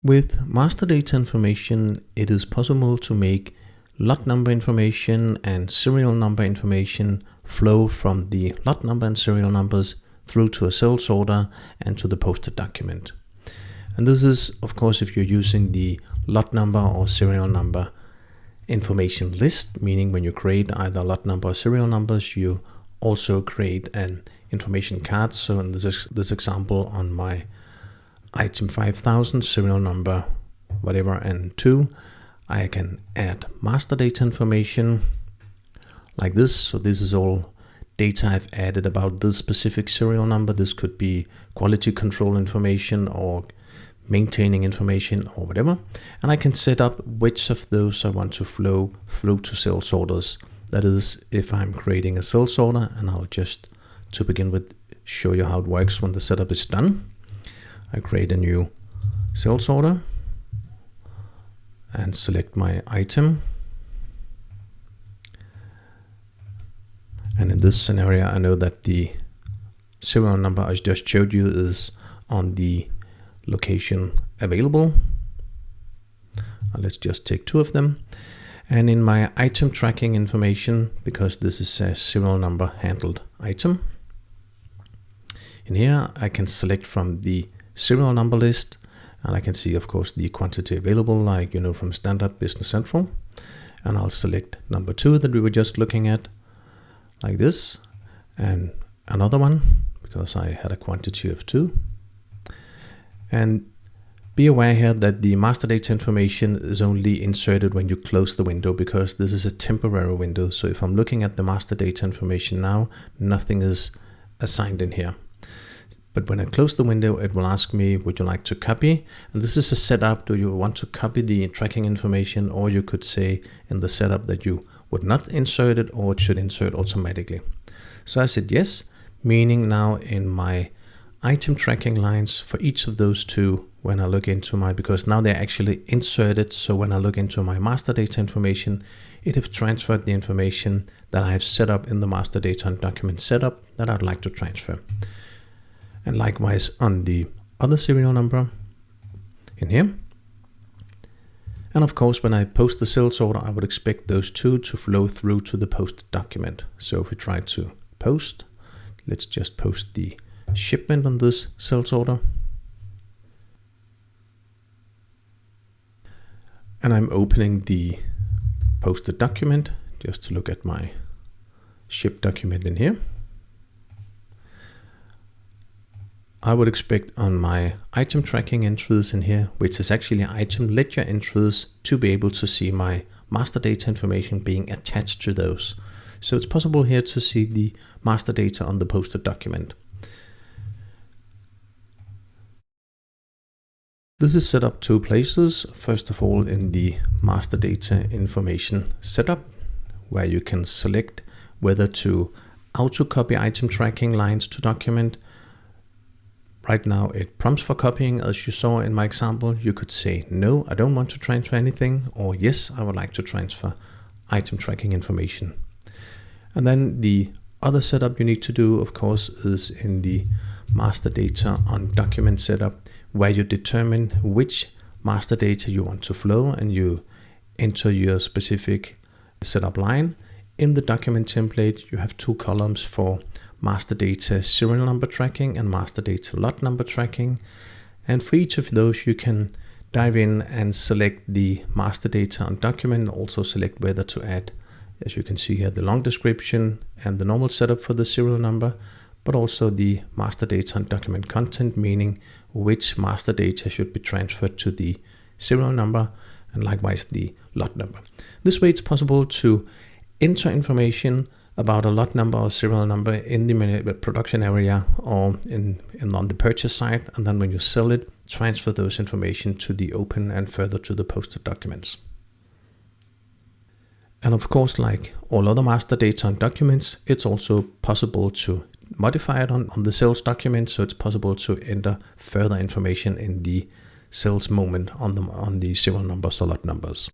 With master data information, it is possible to make lot number information and serial number information flow from the lot number and serial numbers through to a cell sorter and to the posted document. And this is, of course, if you're using the lot number or serial number information list, meaning when you create either lot number or serial numbers, you also create an information card. So in this example, on my item 5000, serial number whatever and 2, I can add master data information like this. So this is all data I've added about this specific serial number. This could be quality control information or maintaining information or whatever. And I can set up which of those I want to flow through to cell sorters. That is, if I'm creating a cell sorter, and I'll just, to begin with, show you how it works when the setup is done. I create a new cell sorter and select my item. And in this scenario, I know that the serial number I just showed you is on the location available. Let's just take 2 of them. And in my item tracking information, because this is a serial number handled item, in here I can select from the serial number list, and I can see, of course, the quantity available, like you know from Standard Business Central. And I'll select number 2 that we were just looking at, like this, and another one because I had a quantity of 2. And be aware here that the master data information is only inserted when you close the window, because this is a temporary window. So if I'm looking at the master data information now, nothing is assigned in here. But when I close the window, it will ask me, would you like to copy? And this is a setup. Do you want to copy the tracking information? Or you could say in the setup that you would not insert it, or it should insert automatically. So I said yes, meaning now in my item tracking lines for each of those 2, when I look into my, because now they're actually inserted. So when I look into my master data information, it has transferred the information that I have set up in the master data and document setup that I'd like to transfer. And likewise on the other serial number in here. And of course, when I post the cell sorter, I would expect those 2 to flow through to the posted document. So if we try to post, let's just post the shipment on this cell sorter. And I'm opening the posted document just to look at my ship document in here. I would expect on my item tracking entries in here, which is actually item ledger entries, to be able to see my master data information being attached to those. So it's possible here to see the master data on the posted document. This is set up 2 places. First of all, in the master data information setup, where you can select whether to auto copy item tracking lines to document. Right now it prompts for copying, as you saw in my example. You could say, no, I don't want to transfer anything, or yes, I would like to transfer item tracking information. And then the other setup you need to do, of course, is in the master data on document setup, where you determine which master data you want to flow, and you enter your specific setup line. In the document template, you have 2 columns for master data serial number tracking and master data lot number tracking. And for each of those, you can dive in and select the master data on document, also select whether to add, as you can see here, the long description and the normal setup for the serial number, but also the master data on document content, meaning which master data should be transferred to the serial number, and likewise the lot number. This way it's possible to enter information about a lot number or serial number in the production area or on the purchase side, and then when you sell it, transfer those information to the open and further to the posted documents. And of course, like all other master data on documents, it's also possible to modify it on the sales document, so it's possible to enter further information in the sales moment on the serial numbers or lot numbers.